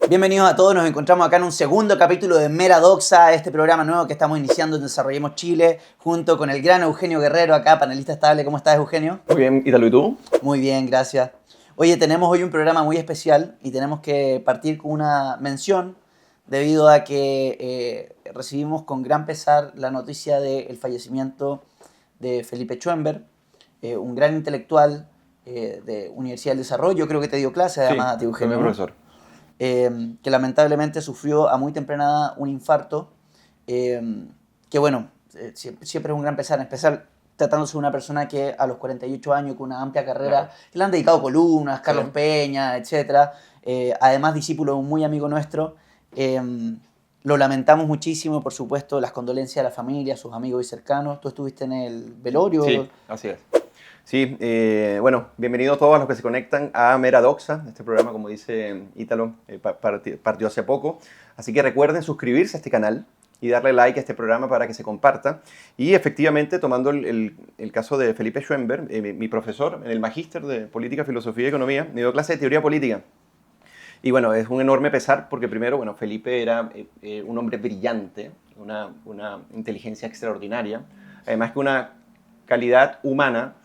Bienvenidos a todos, nos encontramos acá en un segundo capítulo de Mera Doxa, este programa nuevo que estamos iniciando en Desarrollemos Chile, junto con el gran Eugenio Guerrero acá, panelista estable. ¿Cómo estás, Eugenio? Muy bien, Ítalo, ¿y tú? Muy bien, gracias. Oye, tenemos hoy un programa muy especial y tenemos que partir con una mención debido a que recibimos con gran pesar la noticia del fallecimiento de Felipe Schoenberg, un gran intelectual de Universidad del Desarrollo. Creo que te dio clase además Sí, a ti, fue mi Eugenio, ¿no? profesor. Que lamentablemente sufrió a muy temprana edad un infarto, que bueno, siempre es un gran pesar, en especial tratándose de una persona que a los 48 años, con una amplia carrera, Claro. que le han dedicado columnas, Carlos Sí. Peña, etc. Además, discípulo de un muy amigo nuestro. eh, lo lamentamos muchísimo, por supuesto, las condolencias a la familia, a sus amigos y cercanos. ¿Tú estuviste en el velorio? Sí, así es. Sí, bueno, bienvenidos todos los que se conectan a Mera Doxa, este programa, como dice Ítalo, partió hace poco. Así que recuerden suscribirse a este canal y darle like a este programa para que se comparta. Y efectivamente, tomando el caso de Felipe Schoenberg, mi profesor en el Magíster de Política, Filosofía y Economía, me dio clase de teoría política. Y bueno, es un enorme pesar porque primero, bueno, Felipe era un hombre brillante, una inteligencia extraordinaria, además que una calidad humana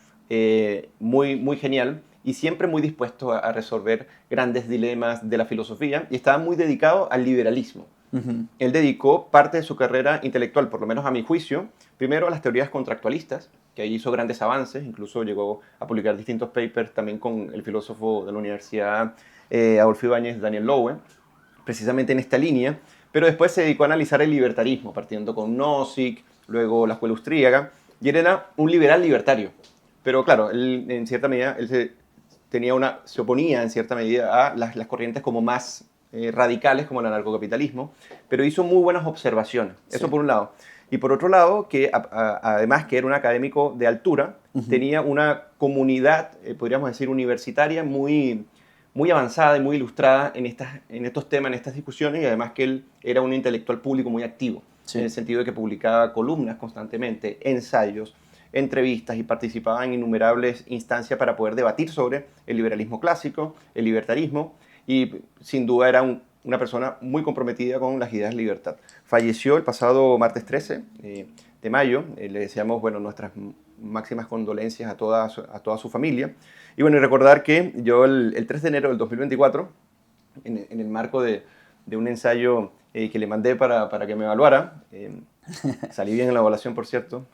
muy genial y siempre muy dispuesto a resolver grandes dilemas de la filosofía y estaba muy dedicado al liberalismo. Ujú. Él dedicó parte de su carrera intelectual, por lo menos a mi juicio, primero a las teorías contractualistas, que ahí hizo grandes avances, incluso llegó a publicar distintos papers también con el filósofo de la Universidad Adolfo Ibáñez, Daniel Lowe, precisamente en esta línea, pero después se dedicó a analizar el libertarismo, partiendo con Nozick, luego la escuela austríaca, y él era un liberal libertario. Pero claro, él en cierta medida se oponía en cierta medida a las corrientes como más radicales como el anarcocapitalismo, pero hizo muy buenas observaciones. Eso Sí. por un lado. Y por otro lado, que además que era un académico de altura, tenía una comunidad, podríamos decir, universitaria muy avanzada y muy ilustrada en estos temas, en estas discusiones, y además que él era un intelectual público muy activo, Sí. en el sentido de que publicaba columnas constantemente, ensayos, entrevistas y participaba en innumerables instancias para poder debatir sobre el liberalismo clásico, el libertarismo, y sin duda era una persona muy comprometida con las ideas de libertad. Falleció el pasado martes 13 de mayo, le deseamos bueno, nuestras máximas condolencias a toda su familia. Y bueno, y recordar que yo el 3 de enero del 2024, en el marco de un ensayo que le mandé para que me evaluara, salí bien en la evaluación, por cierto.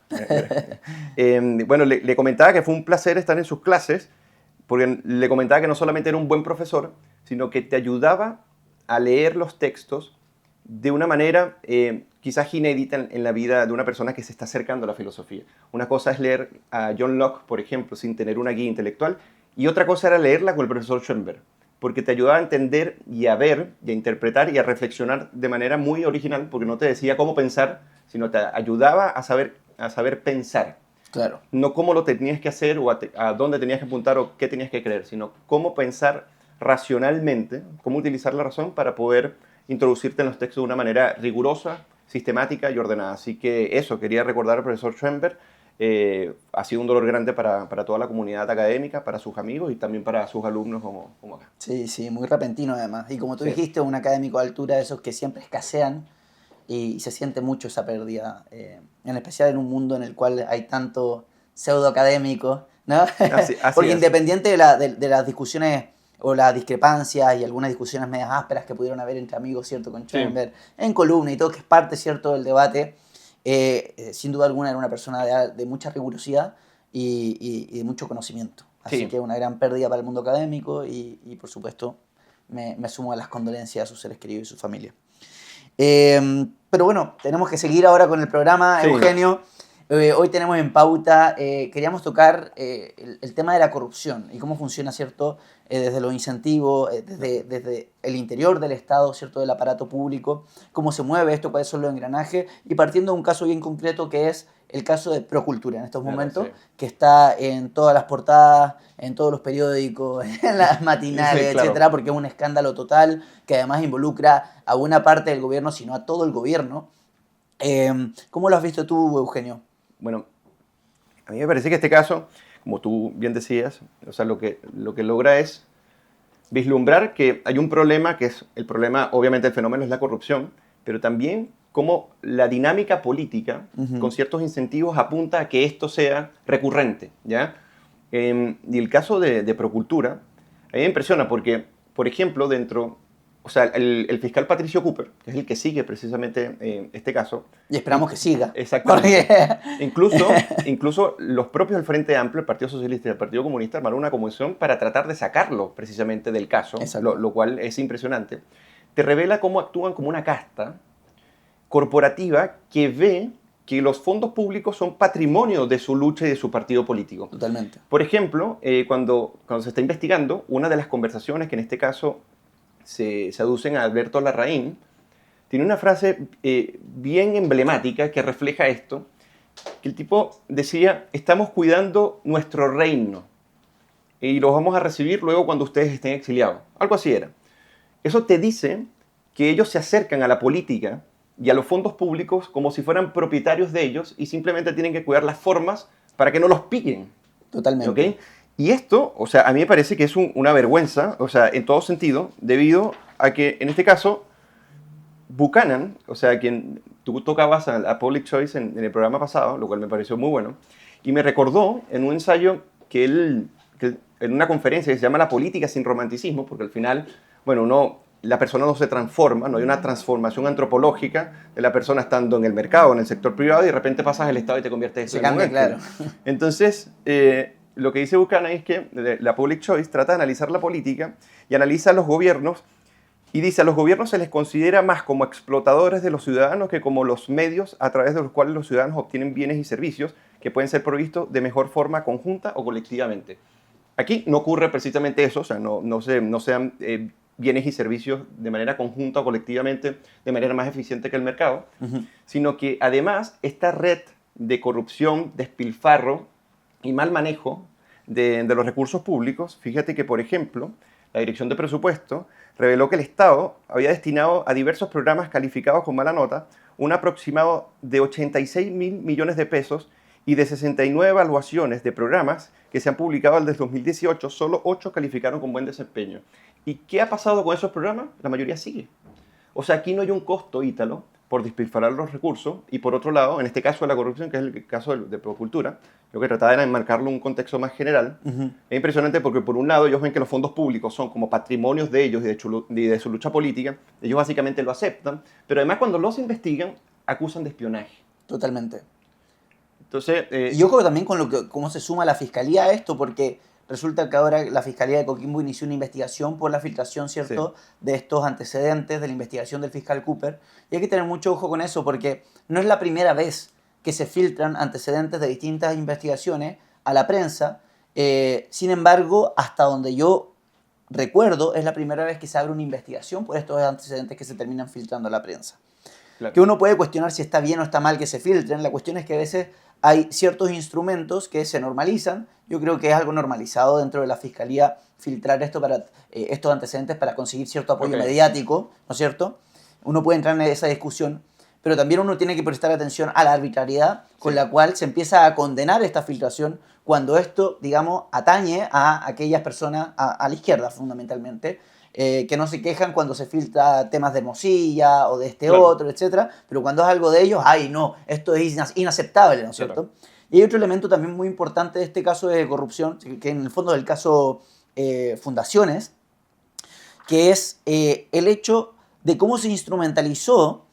Bueno, le comentaba que fue un placer estar en sus clases, porque le comentaba que no solamente era un buen profesor, sino que te ayudaba a leer los textos de una manera quizás inédita en la vida de una persona que se está acercando a la filosofía. Una cosa es leer a John Locke, por ejemplo, sin tener una guía intelectual, y otra cosa era leerla con el profesor Schoenberg, porque te ayudaba a entender y a ver, y a interpretar y a reflexionar de manera muy original, porque no te decía cómo pensar, sino te ayudaba a saber pensar. Claro. No cómo lo tenías que hacer o a dónde tenías que apuntar o qué tenías que creer, sino cómo pensar racionalmente, cómo utilizar la razón para poder introducirte en los textos de una manera rigurosa, sistemática y ordenada. Así que eso, quería recordar al profesor Schoenberg. Ha sido un dolor grande para toda la comunidad académica, para sus amigos y también para sus alumnos como acá. Sí, sí, muy repentino además. Y como tú Sí, dijiste, un académico de altura, de esos que siempre escasean y se siente mucho esa pérdida, en especial en un mundo en el cual hay tanto pseudo académico, ¿no? así Porque es. independiente de las discusiones o las discrepancias y algunas discusiones medias ásperas que pudieron haber entre amigos, ¿cierto? Con Sí, Schoenberg, en columna y todo, que es parte, ¿cierto?, del debate, sin duda alguna era una persona de mucha rigurosidad y de mucho conocimiento. Así sí. que una gran pérdida para el mundo académico y por supuesto, me sumo a las condolencias a sus seres queridos y su familia. Pero bueno, tenemos que seguir ahora con el programa, Sí, Eugenio. Hoy tenemos en pauta, queríamos tocar el tema de la corrupción y cómo funciona, ¿cierto? Desde los incentivos, desde el interior del Estado, ¿cierto? Del aparato público, cómo se mueve esto, cuáles son los engranajes, y partiendo de un caso bien concreto que es el caso de Procultura en estos claro, sí. momentos, que está en todas las portadas, en todos los periódicos, en las Sí, matinales, claro. etcétera, porque es un escándalo total que además involucra a buena parte del gobierno, sino a todo el gobierno. ¿Cómo lo has visto tú, Eugenio? Bueno, a mí me parece que este caso, como tú bien decías, o sea, lo que logra es vislumbrar que hay un problema, que es el problema, obviamente el fenómeno es la corrupción, pero también cómo la dinámica política, con ciertos incentivos, apunta a que esto sea recurrente, ¿ya? Y el caso de Procultura, a mí me impresiona porque, por ejemplo, o sea, el fiscal Patricio Cooper, que es el que sigue precisamente este caso. Y esperamos que siga. Exactamente. Incluso los propios del Frente Amplio, el Partido Socialista y el Partido Comunista armaron una comisión para tratar de sacarlo precisamente del caso, lo cual es impresionante. Te revela cómo actúan como una casta corporativa que ve que los fondos públicos son patrimonio de su lucha y de su partido político. Totalmente. Por ejemplo, cuando se está investigando, una de las conversaciones que en este caso se aducen a Alberto Larraín, tiene una frase bien emblemática que refleja esto, que el tipo decía: estamos cuidando nuestro reino y los vamos a recibir luego cuando ustedes estén exiliados. Algo así era. Eso te dice que ellos se acercan a la política y a los fondos públicos como si fueran propietarios de ellos y simplemente tienen que cuidar las formas para que no los pillen. Totalmente. ¿Okay? Y esto, o sea, a mí me parece que es una vergüenza, o sea, en todo sentido, debido a que, en este caso, Buchanan, o sea, quien tú tocabas a Public Choice en el programa pasado, lo cual me pareció muy bueno, y me recordó en un ensayo que en una conferencia que se llama La política sin romanticismo, porque al final, bueno, la persona no se transforma, no hay una transformación antropológica de la persona estando en el mercado, en el sector privado, y de repente pasas al Estado y te conviertes en un claro. Entonces, lo que dice Buchanan es que la Public Choice trata de analizar la política y analiza a los gobiernos y dice: a los gobiernos se les considera más como explotadores de los ciudadanos que como los medios a través de los cuales los ciudadanos obtienen bienes y servicios que pueden ser provistos de mejor forma conjunta o colectivamente. Aquí no ocurre precisamente eso, o sea, no sean bienes y servicios de manera conjunta o colectivamente de manera más eficiente que el mercado, sino que además esta red de corrupción, despilfarro y mal manejo de los recursos públicos, fíjate que, por ejemplo, la Dirección de Presupuesto reveló que el Estado había destinado a diversos programas calificados con mala nota un aproximado de 86.000 millones de pesos, y de 69 evaluaciones de programas que se han publicado desde 2018, solo 8 calificaron con buen desempeño. ¿Y qué ha pasado con esos programas? La mayoría sigue. O sea, aquí no hay un costo, Ítalo, por despilfarrar los recursos, y por otro lado, en este caso de la corrupción, que es el caso de Procultura, lo que trataba era enmarcarlo en un contexto más general. Es impresionante porque, por un lado, ellos ven que los fondos públicos son como patrimonios de ellos y de su lucha política. Ellos básicamente lo aceptan, pero además cuando los investigan, acusan de espionaje. Totalmente. Entonces, y ojo también con cómo se suma la Fiscalía a esto, porque resulta que ahora la Fiscalía de Coquimbo inició una investigación por la filtración, ¿cierto?, de estos antecedentes de la investigación del fiscal Cooper. Y hay que tener mucho ojo con eso, porque no es la primera vez que se filtran antecedentes de distintas investigaciones a la prensa. Sin embargo, hasta donde yo recuerdo, es la primera vez que se abre una investigación por estos antecedentes que se terminan filtrando a la prensa. Claro. Que uno puede cuestionar si está bien o está mal que se filtren. La cuestión es que a veces hay ciertos instrumentos que se normalizan. Yo creo que es algo normalizado dentro de la Fiscalía filtrar estos antecedentes para conseguir cierto apoyo mediático, ¿no es cierto? Uno puede entrar en esa discusión, pero también uno tiene que prestar atención a la arbitrariedad con la cual se empieza a condenar esta filtración cuando esto, digamos, atañe a aquellas personas, a la izquierda fundamentalmente, que no se quejan cuando se filtra temas de Mosilla o de otro, etc. Pero cuando es algo de ellos, ¡ay, no! Esto es inaceptable, ¿no es cierto? Claro. Y hay otro elemento también muy importante de este caso de corrupción, que en el fondo del caso Fundaciones, que es el hecho de cómo se instrumentalizó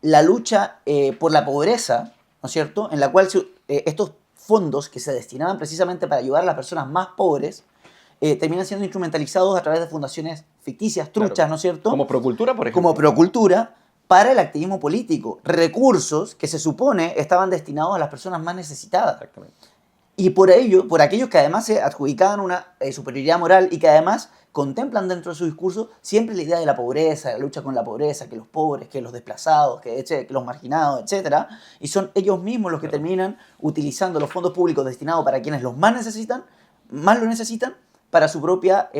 la lucha por la pobreza, ¿no es cierto?, en la cual estos fondos que se destinaban precisamente para ayudar a las personas más pobres terminan siendo instrumentalizados a través de fundaciones ficticias, truchas, claro, ¿no es cierto? Como Procultura, por ejemplo. Como Procultura, para el activismo político. Recursos que se supone estaban destinados a las personas más necesitadas. Exactamente. Y por ello, por aquellos que además se adjudicaban una superioridad moral y que además contemplan dentro de su discurso siempre la idea de la pobreza, la lucha con la pobreza, que los pobres, que los desplazados, que los marginados, etc. Y son ellos mismos los que terminan utilizando los fondos públicos destinados para quienes los más lo necesitan, para su propia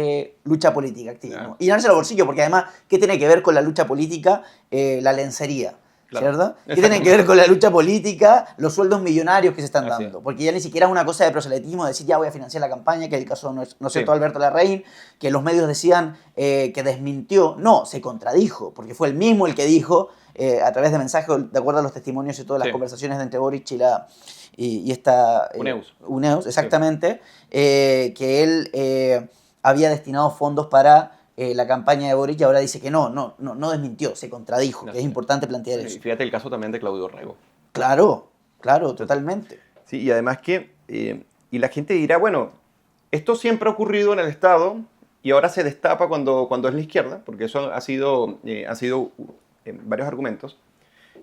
lucha política, activismo. Y llenarse el bolsillo, porque además, ¿qué tiene que ver con la lucha política? La lencería. Claro. ¿cierto? ¿Qué tienen que ver con la lucha política? Los sueldos millonarios que se están Así dando. es. Porque ya ni siquiera es una cosa de proselitismo, decir ya voy a financiar la campaña, que es el caso, ¿no es cierto?, Sí. Alberto Larraín, que los medios decían que desmintió. No, se contradijo, porque fue el mismo el que dijo, a través de mensajes, de acuerdo a los testimonios y todas las Sí. conversaciones de entre Boric y esta... Uneus. Exactamente, que él había destinado fondos para la campaña de Boric y ahora dice que no desmintió, se contradijo, que es Así es. importante plantear Y eso. fíjate el caso también de Claudio Rego. Claro, totalmente. Sí, y además que, y la gente dirá, bueno, esto siempre ha ocurrido en el Estado y ahora se destapa cuando es la izquierda, porque eso ha sido varios argumentos,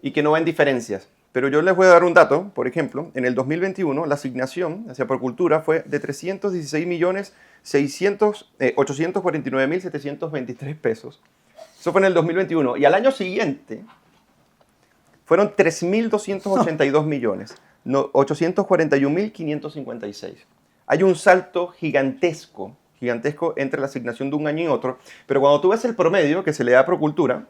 y que no ven diferencias. Pero yo les voy a dar un dato, por ejemplo, en el 2021 la asignación hacia Procultura fue de 316.849.723 pesos. Eso fue en el 2021. Y al año siguiente fueron 3.282.841.556. Hay un salto gigantesco entre la asignación de un año y otro, pero cuando tú ves el promedio que se le da a Procultura,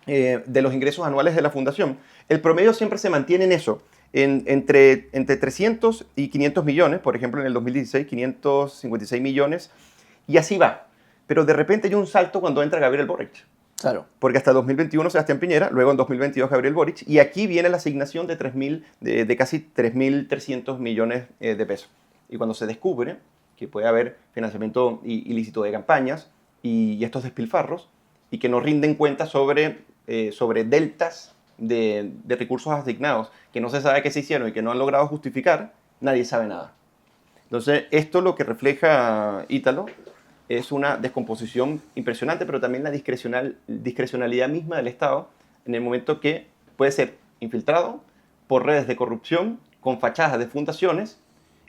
de los ingresos anuales de la fundación, el promedio siempre se mantiene en eso, entre 300 y 500 millones, por ejemplo en el 2016 556 millones, y así va. Pero de repente hay un salto cuando entra Gabriel Boric. Claro. Porque hasta 2021 Sebastián Piñera, luego en 2022 Gabriel Boric, y aquí viene la asignación de casi 3.300 millones de pesos. Y cuando se descubre que puede haber financiamiento ilícito de campañas y estos despilfarros, y que no rinden cuenta sobre deltas de recursos asignados que no se sabe qué se hicieron y que no han logrado justificar, nadie sabe nada. Entonces, esto lo que refleja Ítalo es una descomposición impresionante, pero también la discrecionalidad misma del Estado en el momento que puede ser infiltrado por redes de corrupción con fachadas de fundaciones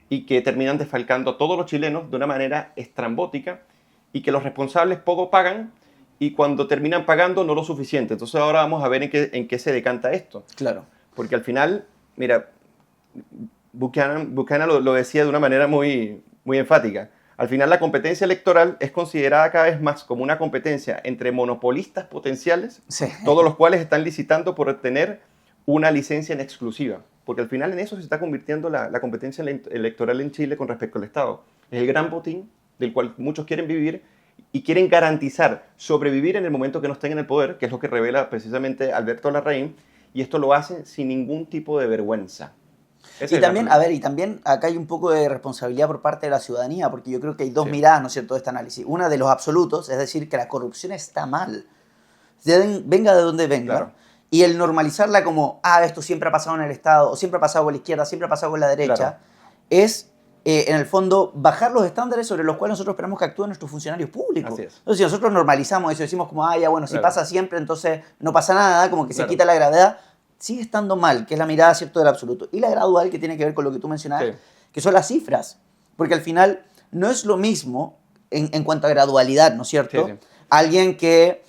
y que terminan desfalcando a todos los chilenos de una manera estrambótica y que los responsables poco pagan y cuando terminan pagando no lo suficiente. Entonces ahora vamos a ver en qué se decanta esto. Claro. Porque al final, mira, Buchanan lo decía de una manera muy, muy enfática. Al final la competencia electoral es considerada cada vez más como una competencia entre monopolistas potenciales, Sí. todos los cuales están licitando por obtener una licencia en exclusiva. Porque al final en eso se está convirtiendo la competencia electoral en Chile con respecto al Estado. Es el gran botín del cual muchos quieren vivir y quieren garantizar sobrevivir en el momento que no estén en el poder, que es lo que revela precisamente Alberto Larraín, y esto lo hacen sin ningún tipo de vergüenza. Y también, y también acá hay un poco de responsabilidad por parte de la ciudadanía, porque yo creo que hay dos Sí. miradas, ¿no es cierto?, de este análisis. Una de los absolutos, es decir, que la corrupción está mal, venga de donde venga, Claro. y el normalizarla como, esto siempre ha pasado en el Estado, o siempre ha pasado con la izquierda, siempre ha pasado con la derecha, Claro. es, en el fondo, bajar los estándares sobre los cuales nosotros esperamos que actúen nuestros funcionarios públicos. Así es. Entonces, si nosotros normalizamos eso, decimos como, ya bueno, si Claro. pasa siempre, entonces no pasa nada, como que se Claro. quita la gravedad, sigue estando mal, que es la mirada, ¿cierto?, del absoluto. Y la gradual, que tiene que ver con lo que tú mencionabas, Sí. que son las cifras. Porque al final no es lo mismo en cuanto a gradualidad, ¿no es cierto? Sí, sí. Alguien que,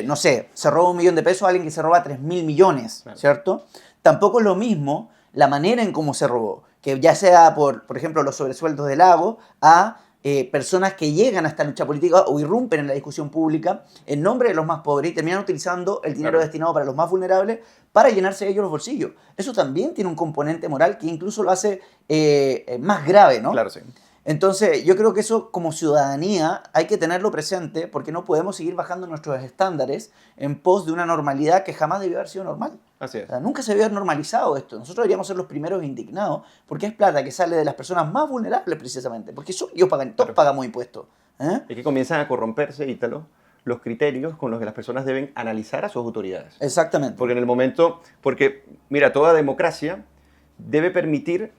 no sé, se roba 1 millón de pesos a alguien que se roba 3.000 millones, Claro. ¿cierto? Tampoco es lo mismo la manera en cómo se robó, que ya sea por ejemplo, los sobresueldos del Lago, a personas que llegan a esta lucha política o irrumpen en la discusión pública en nombre de los más pobres y terminan utilizando el dinero Claro. destinado para los más vulnerables para llenarse ellos los bolsillos. Eso también tiene un componente moral que incluso lo hace más grave, ¿no? Claro, sí. Entonces, yo creo que eso como ciudadanía hay que tenerlo presente porque no podemos seguir bajando nuestros estándares en pos de una normalidad que jamás debió haber sido normal. Así es. O sea, nunca se debió haber normalizado esto. Nosotros deberíamos ser los primeros indignados porque es plata que sale de las personas más vulnerables precisamente. Porque ellos pagan, todos Claro. pagamos impuestos. ¿Eh? Es que comienzan a corromperse, Ítalo, los criterios con los que las personas deben analizar a sus autoridades. Exactamente. Porque en el momento, mira, toda democracia debe permitir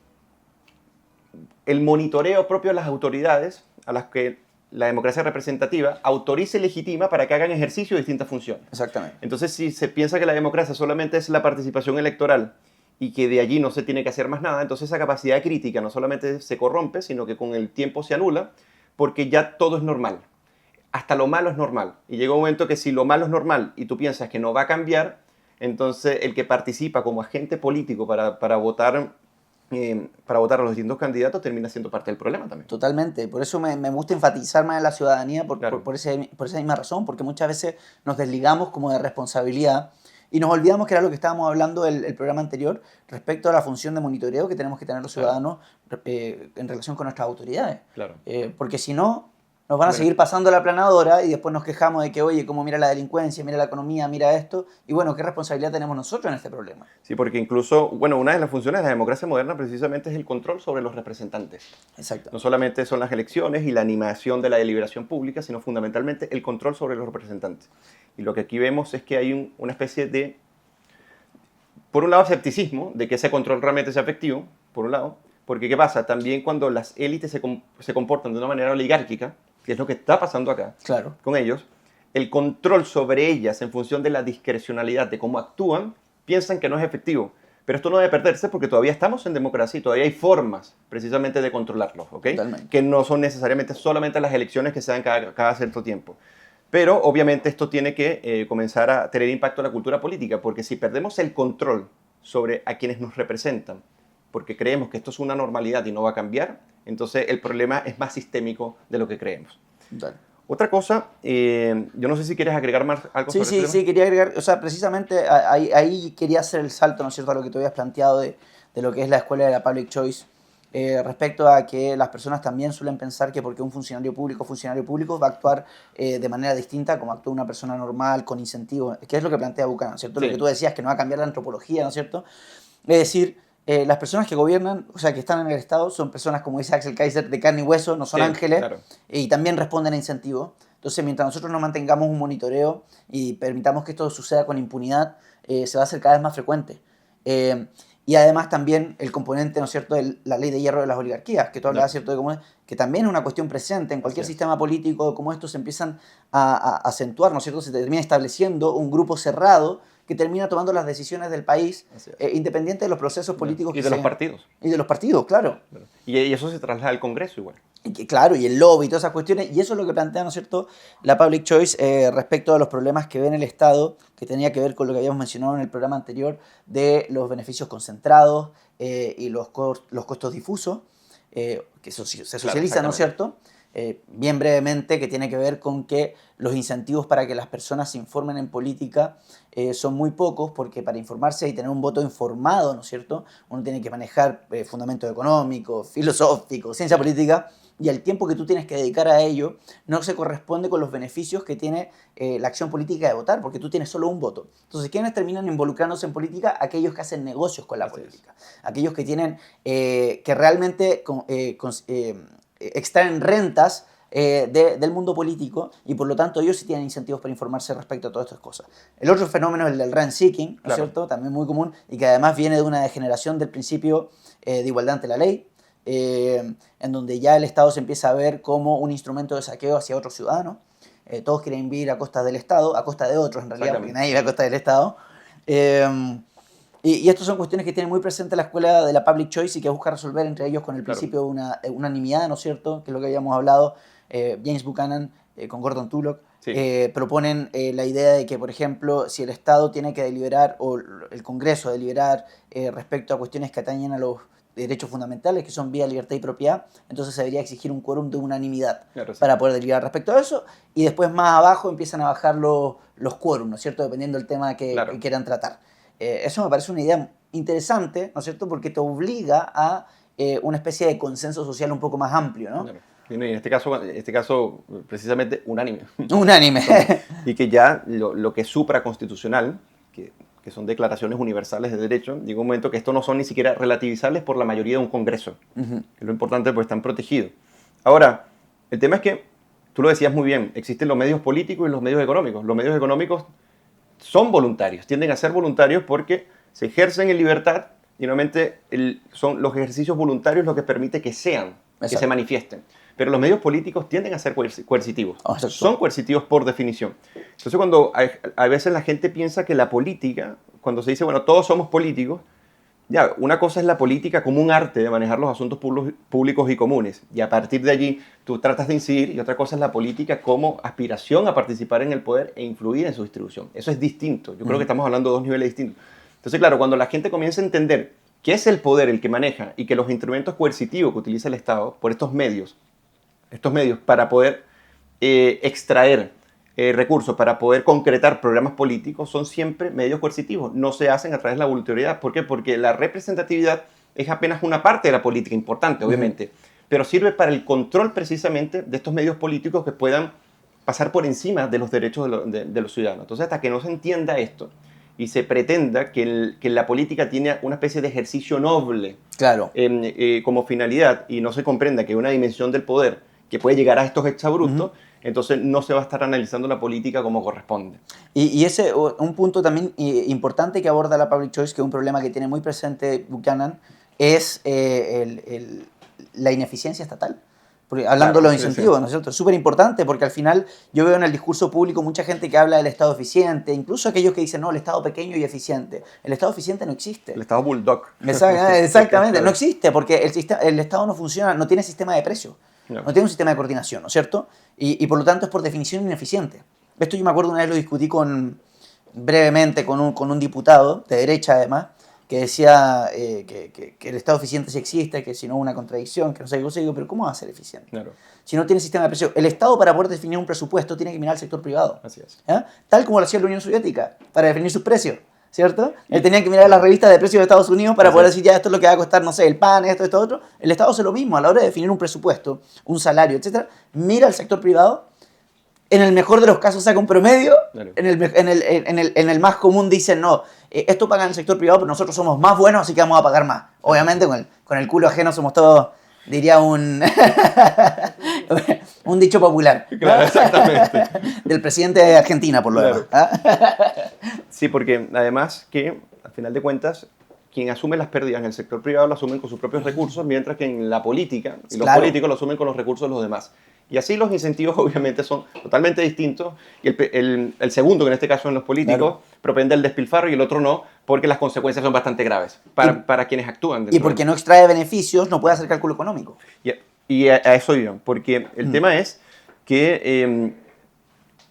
el monitoreo propio de las autoridades a las que la democracia representativa autorice y legitima para que hagan ejercicio de distintas funciones. Exactamente. Entonces, si se piensa que la democracia solamente es la participación electoral y que de allí no se tiene que hacer más nada, entonces esa capacidad crítica no solamente se corrompe, sino que con el tiempo se anula, porque ya todo es normal. Hasta lo malo es normal. Y llega un momento que si lo malo es normal y tú piensas que no va a cambiar, entonces el que participa como agente político para votar a los distintos candidatos termina siendo parte del problema también. Totalmente. Por eso me gusta enfatizar más en la ciudadanía Claro. por esa misma razón, porque muchas veces nos desligamos como de responsabilidad Y nos olvidamos que era lo que estábamos hablando el programa anterior respecto a la función de monitoreo que tenemos que tener los ciudadanos en relación con nuestras autoridades. Claro. Porque si no, nos van a Bueno, seguir pasando la aplanadora y después nos quejamos de que, oye, cómo mira la delincuencia, mira la economía, mira esto. Y bueno, ¿qué responsabilidad tenemos nosotros en este problema? sí, porque incluso, bueno, una de las funciones de la democracia moderna precisamente es el control sobre los representantes. Exacto. No solamente son las elecciones y la animación de la deliberación pública, sino fundamentalmente el control sobre los representantes. Y lo que aquí vemos es que hay una especie de, por un lado, escepticismo de que ese control realmente sea efectivo, por un lado, porque ¿qué pasa? También cuando las élites se comportan de una manera oligárquica, que es lo que está pasando acá Claro. con ellos, el control sobre ellas en función de la discrecionalidad de cómo actúan, piensan que no es efectivo. Pero esto no debe perderse porque todavía estamos en democracia y todavía hay formas precisamente de controlarlos, ¿ok? Totalmente. Que no son necesariamente solamente las elecciones que se dan cada cierto tiempo. Pero obviamente esto tiene que comenzar a tener impacto en la cultura política, porque si perdemos el control sobre a quienes nos representan, porque creemos que esto es una normalidad y no va a cambiar, entonces el problema es más sistémico de lo que creemos. Total. Otra cosa, yo no sé si quieres agregar más algo sobre este tema. Sí, quería agregar, o sea, precisamente ahí quería hacer el salto, ¿no es cierto?, a lo que tú habías planteado de lo que es la escuela de la Public Choice, respecto a que las personas también suelen pensar que porque un funcionario público va a actuar de manera distinta como actúa una persona normal, con incentivos, que es lo que plantea Buchanan, ¿cierto? Sí. Lo que tú decías, que no va a cambiar la antropología, ¿no es cierto? Es decir, las personas que gobiernan, o sea, que están en el Estado, son personas, como dice Axel Kaiser, de carne y hueso, no son Sí, ángeles, claro. y también responden a incentivos. Entonces, mientras nosotros no mantengamos un monitoreo y permitamos que esto suceda con impunidad, se va a hacer cada vez más frecuente. Y además también el componente, ¿no es cierto?, de la ley de hierro de las oligarquías, que tú hablabas, ¿cierto?, de cómo, que también es una cuestión presente en cualquier sistema político, cómo estos se empiezan a acentuar, ¿no es cierto?, se termina estableciendo un grupo cerrado que termina tomando las decisiones del país, independiente de los procesos políticos Y de los partidos. Y de los partidos, claro. Y eso se traslada al Congreso igual. Claro, y el lobby y todas esas cuestiones, y eso es lo que plantea, ¿no es cierto?, la Public Choice respecto a los problemas que ve en el Estado, que tenía que ver con lo que habíamos mencionado en el programa anterior, de los beneficios concentrados y los costos difusos, que se socializan, ¿no es cierto? Bien brevemente, que tiene que ver con que los incentivos para que las personas se informen en política son muy pocos, porque para informarse y tener un voto informado, ¿no es cierto?, uno tiene que manejar fundamentos económicos, filosóficos, ciencia política, y el tiempo que tú tienes que dedicar a ello no se corresponde con los beneficios que tiene la acción política de votar, porque tú tienes solo un voto. Entonces, ¿quiénes terminan involucrándose en política? Aquellos que hacen negocios con la política. Aquellos que tienen, que realmente extraen rentas del mundo político, y por lo tanto ellos sí tienen incentivos para informarse respecto a todas estas cosas. El otro fenómeno es el del rent seeking, ¿no es cierto?, también muy común, y que además viene de una degeneración del principio de igualdad ante la ley, en donde ya el Estado se empieza a ver como un instrumento de saqueo hacia otros ciudadanos. Todos quieren vivir a costa del Estado, a costa de otros en realidad, porque nadie vive a costa del Estado. Y estas son cuestiones que tiene muy presente la escuela de la Public Choice y que busca resolver entre ellos con el principio de una unanimidad, ¿no es cierto?, que es lo que habíamos hablado. James Buchanan con Gordon Tullock proponen la idea de que, por ejemplo, si el Estado tiene que deliberar, o el Congreso deliberar respecto a cuestiones que atañen a los derechos fundamentales, que son vida, libertad y propiedad, entonces se debería exigir un quórum de unanimidad para poder deliberar respecto a eso, y después más abajo empiezan a bajar los quórums, ¿no es cierto?, dependiendo del tema que quieran tratar. Eso me parece una idea interesante, ¿no es cierto?, porque te obliga a una especie de consenso social un poco más amplio, ¿no? Y en este caso precisamente unánime. Unánime. Y que ya lo que es supraconstitucional, que son declaraciones universales de derecho, llega un momento que esto no son ni siquiera relativizables por la mayoría de un Congreso. Que es lo importante, pues están protegidos. Ahora, el tema es que, tú lo decías muy bien, existen los medios políticos y los medios económicos. Los medios económicos son voluntarios, tienden a ser voluntarios porque se ejercen en libertad y normalmente son los ejercicios voluntarios lo que permite que sean, que se manifiesten. Pero los medios políticos tienden a ser coercitivos. Son coercitivos por definición. Entonces, cuando a veces la gente piensa que la política, cuando se dice, bueno, todos somos políticos, ya, una cosa es la política como un arte de manejar los asuntos públicos y comunes, y a partir de allí tú tratas de incidir, y otra cosa es la política como aspiración a participar en el poder e influir en su distribución. Eso es distinto. Yo creo que estamos hablando de dos niveles distintos. Entonces, claro, cuando la gente comienza a entender qué es el poder el que maneja y que los instrumentos coercitivos que utiliza el Estado por estos medios para poder extraer recursos para poder concretar programas políticos son siempre medios coercitivos, no se hacen a través de la voluntariedad. ¿Por qué? Porque la representatividad es apenas una parte de la política, importante obviamente, pero sirve para el control precisamente de estos medios políticos que puedan pasar por encima de los derechos de los ciudadanos. Entonces, hasta que no se entienda esto y se pretenda que la política tiene una especie de ejercicio noble, claro, como finalidad, y no se comprenda que hay una dimensión del poder que puede llegar a estos exabruptos, entonces no se va a estar analizando la política como corresponde. Y ese un punto también importante que aborda la Public Choice, que es un problema que tiene muy presente Buchanan, es la ineficiencia estatal. Porque, hablando de los incentivos, ¿no es cierto? Es súper importante porque al final yo veo en el discurso público mucha gente que habla del Estado eficiente, incluso aquellos que dicen, no, el Estado pequeño y eficiente. El Estado eficiente no existe. El Estado bulldog. Exactamente, no existe porque el Estado no funciona, no tiene sistema de precios, no tiene un sistema de coordinación, ¿no es cierto? Y por lo tanto es por definición ineficiente. Esto yo me acuerdo una vez lo discutí brevemente con un diputado, de derecha además, que decía que el Estado eficiente sí existe, que si no es una contradicción, que no sé qué cosa. Digo, pero ¿cómo va a ser eficiente? Claro. Si no tiene sistema de precios. El Estado, para poder definir un presupuesto, tiene que mirar al sector privado. Así es. ¿Ya? Tal como lo hacía la Unión Soviética, para definir sus precios, ¿cierto? Él tenía que mirar las revistas de precios de Estados Unidos para poder decir, ya, esto es lo que va a costar, no sé, el pan, esto, otro. El Estado hace lo mismo a la hora de definir un presupuesto, un salario, etcétera. Mira al sector privado. En el mejor de los casos saca un promedio, claro. en el más común dicen, no, esto paga en el sector privado, pero nosotros somos más buenos, así que vamos a pagar más. Obviamente con el culo ajeno somos todos, diría un dicho popular. Claro, exactamente. Del presidente de Argentina, por lo demás. Sí, porque además que, al final de cuentas, quien asume las pérdidas en el sector privado lo asumen con sus propios recursos, mientras que en la política, y los políticos lo asumen con los recursos de los demás. Y así los incentivos obviamente son totalmente distintos. Y el segundo, que en este caso en los políticos, propende el despilfarro y el otro no, porque las consecuencias son bastante graves para quienes actúan. Y porque no extrae beneficios, no puede hacer cálculo económico. Y a eso yo, porque el tema es que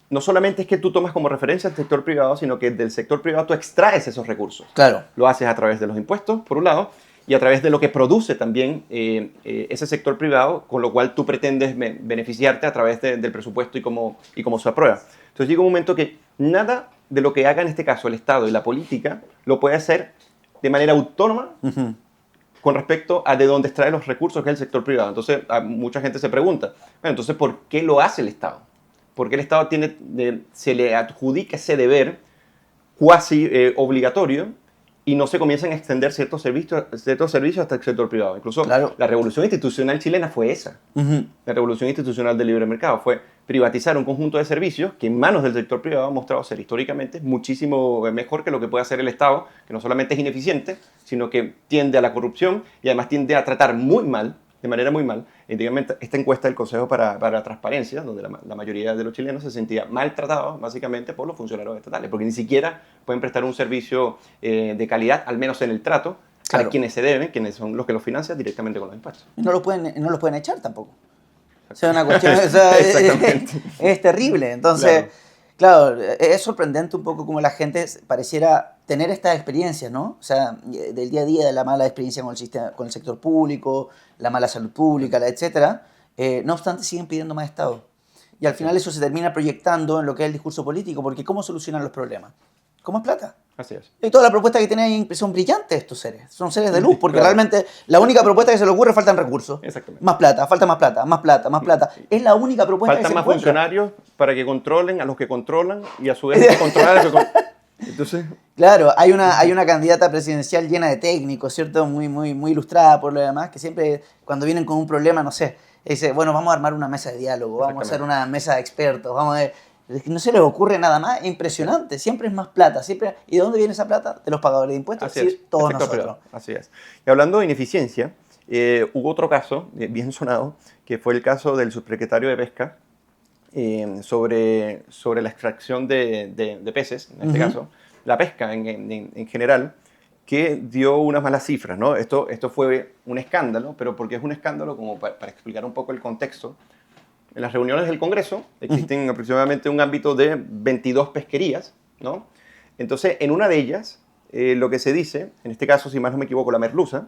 no solamente es que tú tomas como referencia el sector privado, sino que del sector privado tú extraes esos recursos. Claro. Lo haces a través de los impuestos, por un lado, y a través de lo que produce también ese sector privado, con lo cual tú pretendes beneficiarte a través del presupuesto y cómo se aprueba. Entonces llega un momento que nada de lo que haga en este caso el Estado y la política lo puede hacer de manera autónoma con respecto a de dónde extrae los recursos que es el sector privado. Entonces mucha gente se pregunta, bueno, entonces ¿por qué lo hace el Estado? ¿Por qué el Estado se le adjudica ese deber cuasi obligatorio y no se comienzan a extender ciertos servicios hasta el sector privado? Incluso la revolución institucional chilena fue esa. La revolución institucional del libre mercado fue privatizar un conjunto de servicios que en manos del sector privado ha mostrado ser históricamente muchísimo mejor que lo que puede hacer el Estado, que no solamente es ineficiente, sino que tiende a la corrupción y además tiende a tratar muy mal, de manera muy mal. Esta encuesta del Consejo para la Transparencia, donde la mayoría de los chilenos se sentía maltratados básicamente por los funcionarios estatales, porque ni siquiera pueden prestar un servicio de calidad, al menos en el trato, a quienes se deben, quienes son los que los financian directamente con los impuestos. Y no los pueden echar tampoco. O sea, una cuestión, es terrible. Entonces, claro, es sorprendente un poco cómo la gente pareciera tener estas experiencias, ¿no? O sea, del día a día, de la mala experiencia con el sector público, la mala salud pública, etcétera. No obstante, siguen pidiendo más Estado. Y al final eso se termina proyectando en lo que es el discurso político, porque ¿cómo solucionan los problemas? ¿Con más plata? Así es. Y toda la propuesta que tienen ahí son brillantes estos seres. Son seres de luz, porque realmente la única propuesta que se le ocurre es faltan recursos. Exactamente. Más plata, falta más plata, más plata, más plata. Es la única propuesta faltan que se más funcionarios para que controlen a los que controlan y a su vez controlar a los que controlan. Entonces... Claro, hay una candidata presidencial llena de técnicos, ¿cierto? Muy ilustrada por lo demás, que siempre cuando vienen con un problema, no sé, dice, bueno, vamos a armar una mesa de diálogo, vamos a hacer una mesa de expertos, vamos a ver... No se les ocurre nada más, es impresionante, siempre es más plata, siempre. ¿Y de dónde viene esa plata? De los pagadores de impuestos, así es, todos nosotros. Privado. Así es. Y hablando de ineficiencia, hubo otro caso, bien sonado, que fue el caso del subsecretario de Pesca, sobre la extracción de peces, en este caso, la pesca en general, que dio unas malas cifras, ¿no? Esto fue un escándalo, pero ¿por qué es un escándalo? Como para explicar un poco el contexto. En las reuniones del Congreso existen aproximadamente un ámbito de 22 pesquerías, ¿no? Entonces, en una de ellas, lo que se dice, en este caso, si más no me equivoco, la merluza,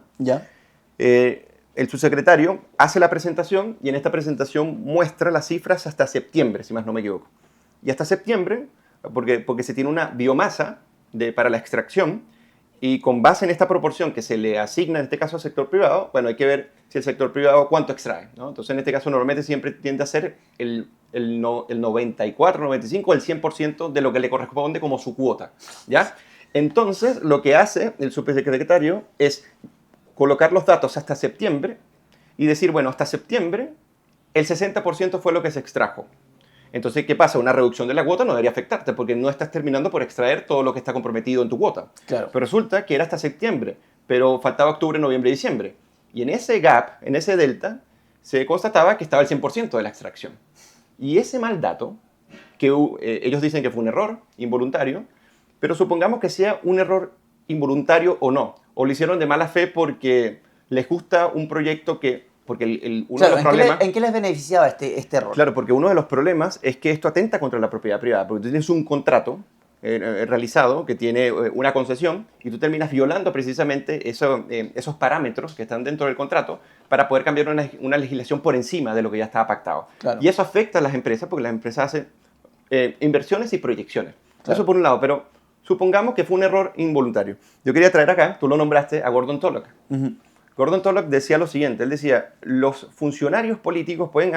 el subsecretario hace la presentación y en esta presentación muestra las cifras hasta septiembre, si más no me equivoco. y hasta septiembre, porque se tiene una biomasa para la extracción, y con base en esta proporción que se le asigna en este caso al sector privado, bueno, hay que ver si el sector privado cuánto extrae, ¿no? Entonces, en este caso, normalmente siempre tiende a ser el 94, 95, el 100% de lo que le corresponde como su cuota, ¿ya? Entonces, lo que hace el subsecretario es colocar los datos hasta septiembre y decir, bueno, hasta septiembre el 60% fue lo que se extrajo. Entonces, ¿qué pasa? Una reducción de la cuota no debería afectarte porque no estás terminando por extraer todo lo que está comprometido en tu cuota. Claro. Pero resulta que era hasta septiembre, pero faltaba octubre, noviembre y diciembre. Y en ese gap, en ese delta, se constataba que estaba el 100% de la extracción. Y ese mal dato, que ellos dicen que fue un error involuntario, pero supongamos que sea un error involuntario o no, o lo hicieron de mala fe porque les gusta un proyecto que... Porque uno de los problemas... ¿En qué les beneficiaba este error? Claro, porque uno de los problemas es que esto atenta contra la propiedad privada, porque tú tienes un contrato realizado que tiene una concesión y tú terminas violando precisamente esos parámetros que están dentro del contrato para poder cambiar una legislación por encima de lo que ya estaba pactado. Claro. Y eso afecta a las empresas porque las empresas hacen inversiones y proyecciones. Claro. Eso por un lado, pero supongamos que fue un error involuntario. Yo quería traer acá, tú lo nombraste, a Gordon Tullock. Gordon Tullock decía lo siguiente, él decía, los funcionarios políticos pueden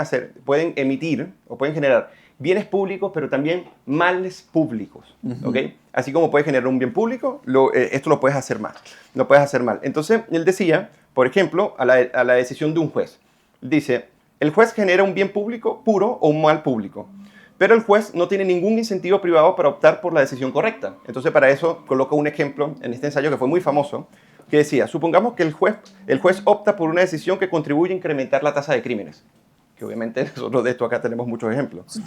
emitir o pueden generar bienes públicos, pero también males públicos, ¿ok? Así como puedes generar un bien público, esto lo puedes hacer mal, lo puedes hacer mal. Entonces, él decía, por ejemplo, a la decisión de un juez, dice, el juez genera un bien público puro o un mal público, pero el juez no tiene ningún incentivo privado para optar por la decisión correcta. Entonces, para eso, coloco un ejemplo en este ensayo que fue muy famoso, que decía, supongamos que el juez opta por una decisión que contribuye a incrementar la tasa de crímenes, que obviamente nosotros de esto acá tenemos muchos ejemplos.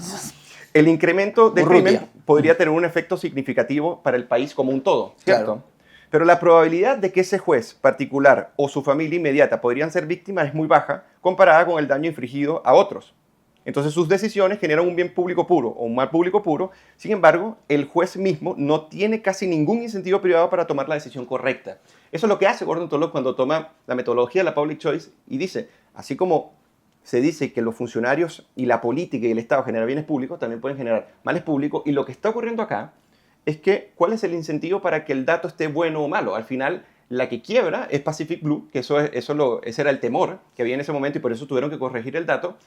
El incremento del crimen podría tener un efecto significativo para el país como un todo, ¿cierto? Claro. Pero la probabilidad de que ese juez particular o su familia inmediata podrían ser víctimas es muy baja comparada con el daño infligido a otros. Entonces sus decisiones generan un bien público puro o un mal público puro. Sin embargo, el juez mismo no tiene casi ningún incentivo privado para tomar la decisión correcta. Eso es lo que hace Gordon Tullock cuando toma la metodología de la public choice y dice, así como se dice que los funcionarios y la política y el Estado generan bienes públicos, también pueden generar males públicos. Y lo que está ocurriendo acá es que, ¿cuál es el incentivo para que el dato esté bueno o malo? Al final, la que quiebra es Pacific Blue, que ese era el temor que había en ese momento y por eso tuvieron que corregir el dato.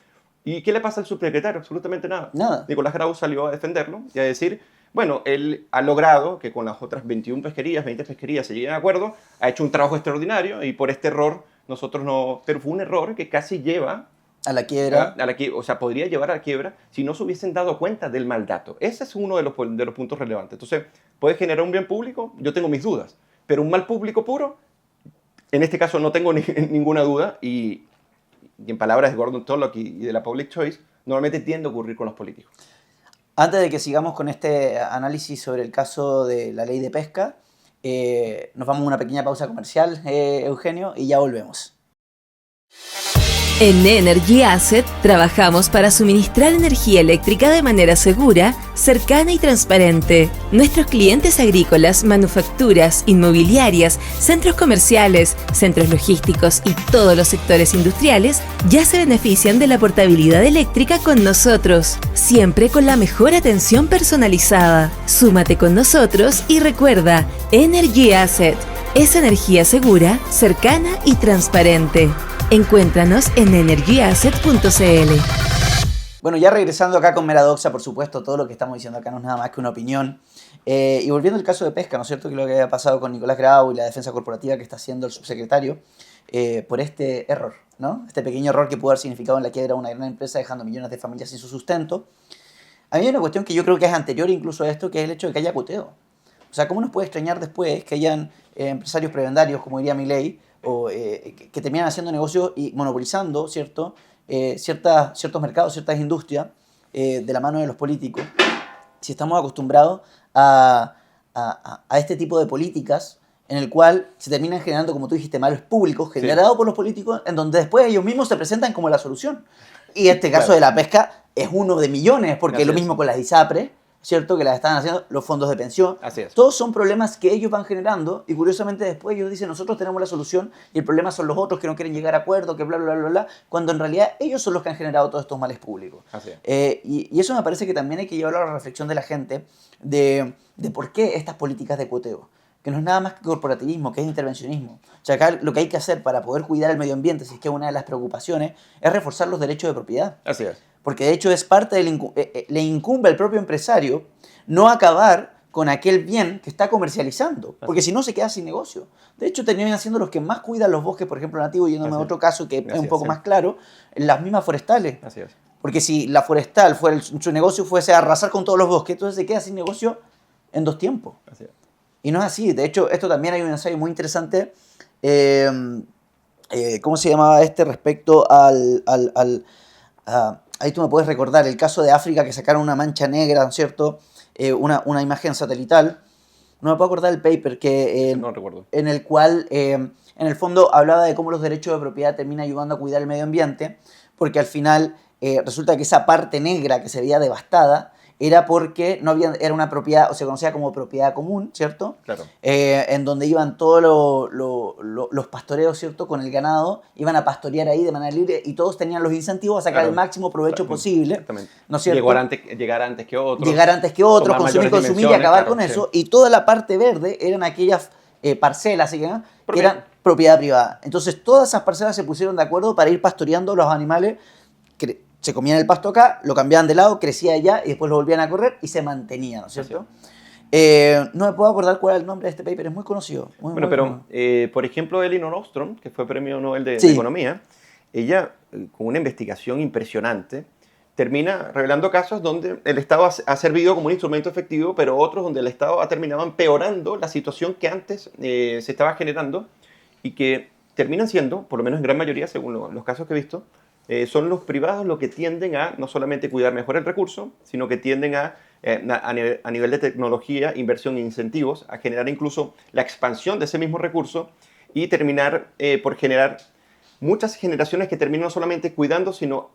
¿Y qué le pasa al subsecretario? Absolutamente nada. Nada. Nicolás Grau salió a defenderlo y a decir, bueno, él ha logrado que con las otras 21 pesquerías, 20 pesquerías se lleguen a acuerdo, ha hecho un trabajo extraordinario y por este error nosotros no... Pero fue un error que casi lleva... A la quiebra. O sea, podría llevar a la quiebra si no se hubiesen dado cuenta del mal dato. Ese es uno de los puntos relevantes. Entonces, ¿puede generar un bien público? Yo tengo mis dudas. Pero un mal público puro, en este caso no tengo ninguna duda y en palabras de Gordon Tullock y de la public choice, normalmente tiende a ocurrir con los políticos. Antes de que sigamos con este análisis sobre el caso de la ley de pesca, nos vamos a una pequeña pausa comercial, Eugenio, y ya volvemos. En Energy Asset trabajamos para suministrar energía eléctrica de manera segura, cercana y transparente. Nuestros clientes agrícolas, manufacturas, inmobiliarias, centros comerciales, centros logísticos y todos los sectores industriales ya se benefician de la portabilidad eléctrica con nosotros, siempre con la mejor atención personalizada. Súmate con nosotros y recuerda, Energy Asset es energía segura, cercana y transparente. Encuéntranos en energyasset.cl. Bueno, ya regresando acá con Meradoxa, por supuesto, todo lo que estamos diciendo acá no es nada más que una opinión. Y volviendo al caso de pesca, ¿no es cierto? Que lo que había pasado con Nicolás Grau y la defensa corporativa que está haciendo el subsecretario por este error, ¿no? Este pequeño error que pudo haber significado en la quiebra de una gran empresa dejando millones de familias sin su sustento. A mí hay una cuestión que yo creo que es anterior incluso a esto, que es el hecho de que haya puteo. O sea, ¿cómo nos puede extrañar después que hayan empresarios prebendarios, como diría Milei, o que terminan haciendo negocios y monopolizando, ¿cierto? Ciertos mercados, ciertas industrias de la mano de los políticos? Si estamos acostumbrados a este tipo de políticas en el cual se terminan generando, como tú dijiste, malos públicos generados por los políticos, en donde después ellos mismos se presentan como la solución. Y este caso de la pesca es uno de millones, porque lo mismo con las ISAPRES. O ¿cierto? Que las están haciendo los fondos de pensión. Así es. Todos son problemas que ellos van generando y curiosamente después ellos dicen nosotros tenemos la solución y el problema son los otros que no quieren llegar a acuerdo, que bla, bla, bla, bla, cuando en realidad ellos son los que han generado todos estos males públicos. Así es. Y eso me parece que también hay que llevarlo a la reflexión de la gente de por qué estas políticas de cuoteo. Que no es nada más que corporativismo, que es intervencionismo. O sea, acá lo que hay que hacer para poder cuidar el medio ambiente, si es que es una de las preocupaciones, es reforzar los derechos de propiedad. Así es. Porque de hecho es parte le incumbe al propio empresario no acabar con aquel bien que está comercializando, porque si no se queda sin negocio. De hecho, terminan siendo los que más cuidan los bosques, por ejemplo, nativos, yéndome a otro caso que es un poco más claro, las mismas forestales. Así es. Porque si la forestal, su negocio fuese arrasar con todos los bosques, entonces se queda sin negocio en 2 tiempos. Así es. Y no es así. De hecho, esto también hay un ensayo muy interesante. ¿Cómo se llamaba respecto ahí tú me puedes recordar el caso de África que sacaron una mancha negra, ¿no es cierto? Una imagen satelital. No me puedo acordar el paper no recuerdo. en el cual, en el fondo, hablaba de cómo los derechos de propiedad terminan ayudando a cuidar el medio ambiente, porque al final resulta que esa parte negra que se veía devastada era porque no había, era una propiedad, o se conocía como propiedad común, ¿cierto? Claro. En donde iban todos los pastoreos, ¿cierto? Con el ganado, iban a pastorear ahí de manera libre y todos tenían los incentivos a sacar el máximo provecho posible. Exactamente. ¿No es cierto? Llegar antes que otros. Llegar antes que otros, consumir y acabar claro, con eso. Y toda la parte verde eran aquellas parcelas, ¿sí? Que eran propiedad privada. Entonces todas esas parcelas se pusieron de acuerdo para ir pastoreando los animales que se comían el pasto acá, lo cambiaban de lado, crecía allá y después lo volvían a correr y se mantenía, ¿no es cierto? No me puedo acordar cuál es el nombre de este paper, es muy conocido. Por ejemplo, Elinor Ostrom, que fue premio Nobel de Economía, ella, con una investigación impresionante, termina revelando casos donde el Estado ha servido como un instrumento efectivo, pero otros donde el Estado ha terminado empeorando la situación que antes se estaba generando y que terminan siendo, por lo menos en gran mayoría, según los casos que he visto, son los privados los que tienden a no solamente cuidar mejor el recurso, sino que tienden a nivel de tecnología, inversión e incentivos, a generar incluso la expansión de ese mismo recurso y terminar por generar muchas generaciones que terminan no solamente cuidando, sino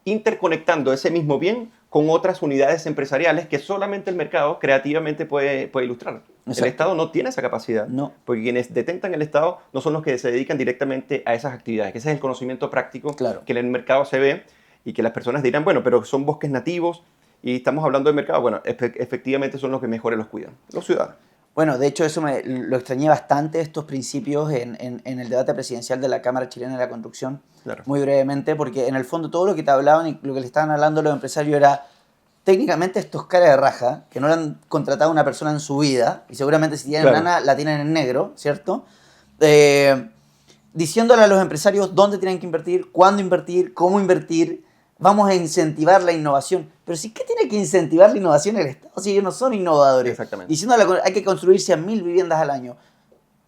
interconectando ese mismo bien con otras unidades empresariales que solamente el mercado creativamente puede ilustrar. Exacto. El Estado no tiene esa capacidad, porque quienes detentan el Estado no son los que se dedican directamente a esas actividades, que ese es el conocimiento práctico que en el mercado se ve y que las personas dirán, bueno, pero son bosques nativos y estamos hablando del mercado. Bueno, efectivamente son los que mejores los cuidan, los ciudadanos. Bueno, de hecho eso lo extrañé bastante, estos principios en el debate presidencial de la Cámara Chilena de la Construcción, muy brevemente, porque en el fondo todo lo que te hablaban y lo que le estaban hablando los empresarios era, técnicamente esto es cara de raja, que no le han contratado a una persona en su vida, y seguramente si tienen nana la tienen en negro, ¿cierto? Diciéndole a los empresarios dónde tienen que invertir, cuándo invertir, cómo invertir, vamos a incentivar la innovación. Pero ¿sí qué tiene que incentivar la innovación el Estado si ellos no son innovadores? Exactamente. Diciéndole hay que construir 100.000 viviendas al año.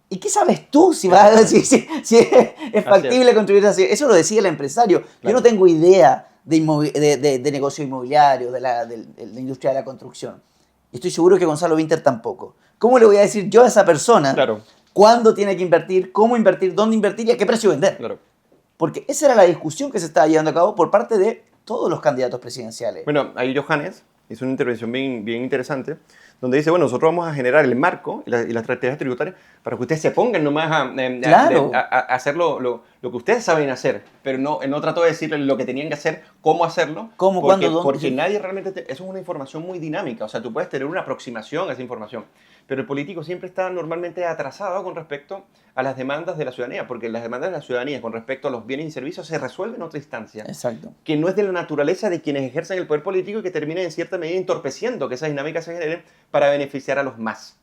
¿Y qué sabes tú si es factible construir así? Eso lo decía el empresario. Claro. Yo no tengo idea de negocio inmobiliario, de la industria de la construcción. Y estoy seguro que Gonzalo Winter tampoco. ¿Cómo le voy a decir yo a esa persona cuándo tiene que invertir, cómo invertir, dónde invertir y a qué precio vender? Claro. Porque esa era la discusión que se estaba llevando a cabo por parte de todos los candidatos presidenciales. Bueno, ahí Johannes hizo una intervención bien interesante, donde dice, bueno, nosotros vamos a generar el marco y las estrategias tributarias para que ustedes se pongan nomás a hacer lo que ustedes saben hacer, pero no trató de decirles lo que tenían que hacer, cómo hacerlo, ¿Cómo, cuándo, dónde? Porque nadie realmente... Eso es una información muy dinámica, o sea, tú puedes tener una aproximación a esa información, pero el político siempre está normalmente atrasado con respecto a las demandas de la ciudadanía, porque las demandas de la ciudadanía con respecto a los bienes y servicios se resuelven en otra instancia. Exacto. Que no es de la naturaleza de quienes ejercen el poder político y que terminen en cierta medida entorpeciendo que esas dinámicas se generen para beneficiar a los más.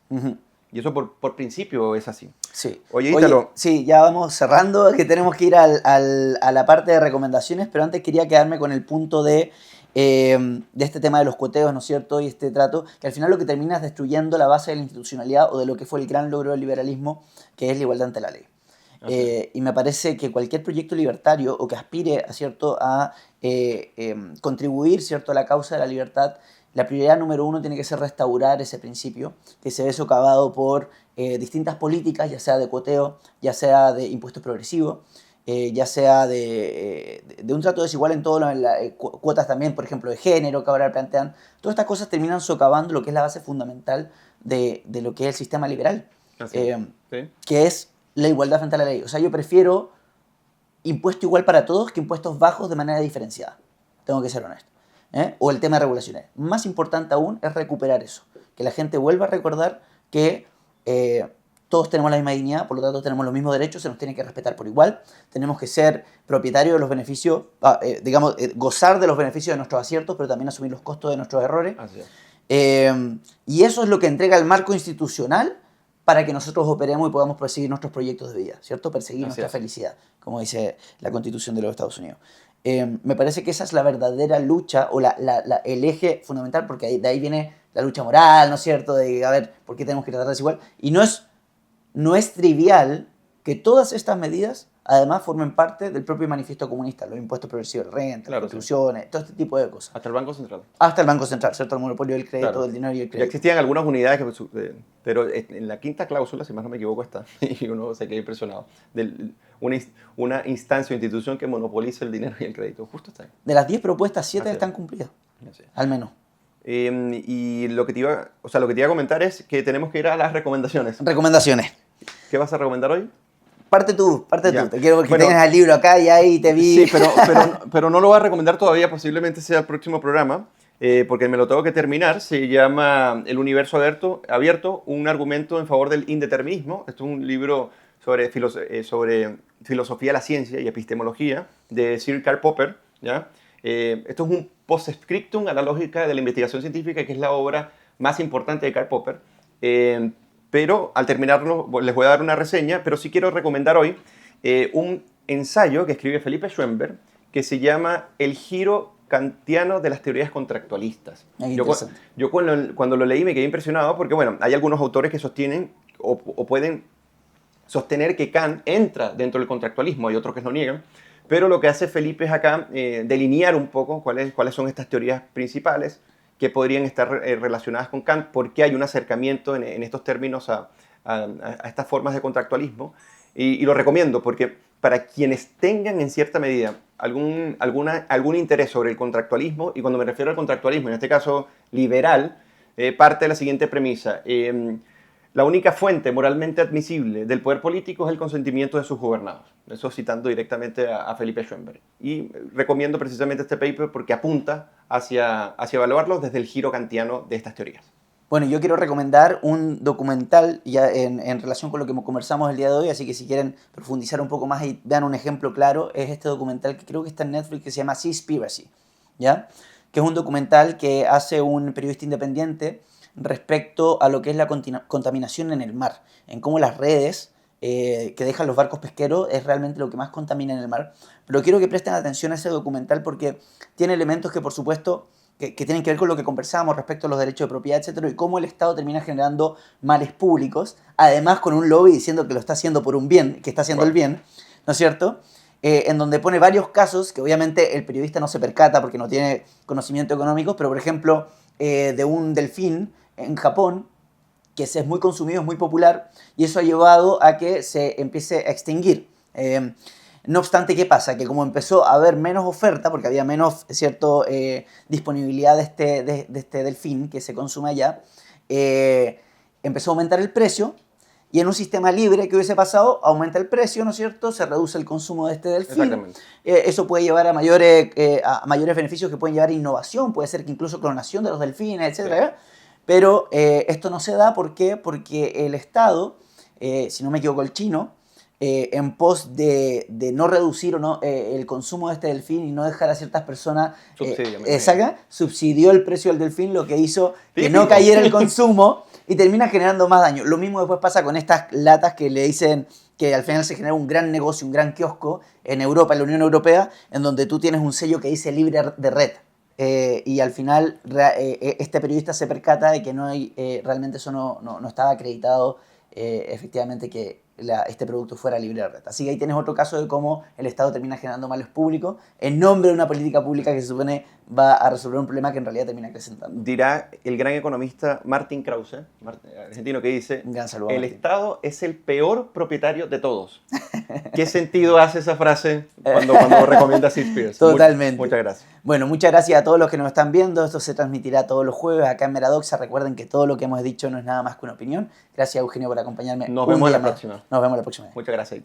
Y eso por principio es así. Sí. Oye, Ítalo. Sí, ya vamos cerrando, que tenemos que ir a la parte de recomendaciones, pero antes quería quedarme con el punto de este tema de los cuoteos, ¿no es cierto? Y este trato, que al final lo que termina es destruyendo la base de la institucionalidad o de lo que fue el gran logro del liberalismo, que es la igualdad ante la ley. Y me parece que cualquier proyecto libertario o que aspire a contribuir, ¿cierto?, a la causa de la libertad, la prioridad número 1 tiene que ser restaurar ese principio que se ve socavado por distintas políticas, ya sea de cuoteo, ya sea de impuestos progresivos, ya sea de un trato desigual en todo, cuotas también, por ejemplo, de género que ahora plantean, todas estas cosas terminan socavando lo que es la base fundamental de lo que es el sistema liberal, Sí. que es la igualdad frente a la ley. O sea, yo prefiero impuesto igual para todos que impuestos bajos de manera diferenciada. Tengo que ser honesto. O el tema de regulaciones. Más importante aún es recuperar eso. Que la gente vuelva a recordar que todos tenemos la misma dignidad, por lo tanto tenemos los mismos derechos, se nos tiene que respetar por igual. Tenemos que ser propietarios de los beneficios, gozar de los beneficios de nuestros aciertos, pero también asumir los costos de nuestros errores. Así es. Y eso es lo que entrega el marco institucional para que nosotros operemos y podamos perseguir nuestros proyectos de vida, ¿cierto? Perseguir nuestra felicidad, como dice la Constitución de los Estados Unidos. Me parece que esa es la verdadera lucha o el eje fundamental, porque de ahí viene la lucha moral, ¿no es cierto? De, a ver, ¿por qué tenemos que tratar desigual? Y no es trivial que todas estas medidas además formen parte del propio manifiesto comunista, los impuestos progresivos de renta, las contribuciones, todo este tipo de cosas. Hasta el Banco Central. Hasta el Banco Central, ¿cierto? El monopolio del crédito, del dinero y el crédito. Ya existían algunas unidades, pero en la quinta cláusula, si más no me equivoco, está, y uno se queda impresionado, una instancia o institución que monopoliza el dinero y el crédito. Justo está ahí. De las 10 propuestas, 7 están cumplidas, al menos. Y lo que te iba a comentar es que tenemos que ir a las recomendaciones. Recomendaciones. ¿Qué vas a recomendar hoy? Parte tú. Te quiero que tengas el libro acá y ahí te vi. Sí, pero no lo voy a recomendar todavía, posiblemente sea el próximo programa, porque me lo tengo que terminar. Se llama El universo abierto, un argumento en favor del indeterminismo. Esto es un libro sobre filosofía de la ciencia y epistemología de Sir Karl Popper, ¿ya? Esto es un postscriptum a la lógica de la investigación científica, que es la obra más importante de Karl Popper. Pero al terminarlo les voy a dar una reseña, pero sí quiero recomendar hoy un ensayo que escribe Felipe Schoenberg que se llama El giro kantiano de las teorías contractualistas. Yo cuando lo leí me quedé impresionado porque, bueno, hay algunos autores que sostienen o pueden sostener que Kant entra dentro del contractualismo, hay otros que lo niegan, pero lo que hace Felipe es acá delinear un poco cuáles son estas teorías principales que podrían estar relacionadas con Kant, porque hay un acercamiento en estos términos a estas formas de contractualismo. Y lo recomiendo porque para quienes tengan en cierta medida algún interés sobre el contractualismo, y cuando me refiero al contractualismo, en este caso liberal, parte de la siguiente premisa. La única fuente moralmente admisible del poder político es el consentimiento de sus gobernados. Eso citando directamente a Felipe Schoenberg. Y recomiendo precisamente este paper porque apunta hacia evaluarlo desde el giro kantiano de estas teorías. Bueno, yo quiero recomendar un documental ya en relación con lo que conversamos el día de hoy, así que si quieren profundizar un poco más y vean un ejemplo claro, es este documental que creo que está en Netflix que se llama Seaspiracy, ¿ya? Que es un documental que hace un periodista independiente respecto a lo que es la contaminación en el mar, en cómo las redes que dejan los barcos pesqueros es realmente lo que más contamina en el mar. Pero quiero que presten atención a ese documental porque tiene elementos que, por supuesto, que tienen que ver con lo que conversábamos respecto a los derechos de propiedad, etcétera, y cómo el Estado termina generando males públicos, además con un lobby diciendo que lo está haciendo por un bien, que está haciendo el bien, ¿no es cierto? En donde pone varios casos que obviamente el periodista no se percata porque no tiene conocimiento económico, pero por ejemplo, de un delfín en Japón, que es muy consumido, es muy popular, y eso ha llevado a que se empiece a extinguir. No obstante, ¿qué pasa? Que como empezó a haber menos oferta, porque había menos disponibilidad de este delfín que se consume allá, empezó a aumentar el precio, y en un sistema libre que hubiese pasado, aumenta el precio, ¿no es cierto? Se reduce el consumo de este delfín. Exactamente. Eso puede llevar a mayores beneficios que pueden llevar a innovación, puede ser que incluso clonación de los delfines, etc. Sí. Pero esto no se da, ¿por qué? Porque el Estado, si no me equivoco el chino, en pos de no reducir el consumo de este delfín y no dejar a ciertas personas subsidió el precio del delfín, lo que hizo que no cayera el consumo y termina generando más daño. Lo mismo después pasa con estas latas que le dicen que al final se genera un gran negocio, un gran kiosco en Europa, en la Unión Europea, en donde tú tienes un sello que dice libre de red. Y al final este periodista se percata de que no hay, realmente eso no estaba acreditado efectivamente que este producto fuera libre de red. Así que ahí tienes otro caso de cómo el Estado termina generando males públicos en nombre de una política pública que se supone va a resolver un problema que en realidad termina acrecentando. Dirá el gran economista Martin Krause, argentino, que dice, Un gran saludo, el Martín. Estado es el peor propietario de todos. ¿Qué sentido hace esa frase cuando recomienda Seedspheres? Totalmente. Muchas gracias. Bueno, muchas gracias a todos los que nos están viendo. Esto se transmitirá todos los jueves acá en Meradoxa. Recuerden que todo lo que hemos dicho no es nada más que una opinión. Gracias, Eugenio, por acompañarme. Nos un vemos día la más. próxima. Nos vemos la próxima. Muchas gracias.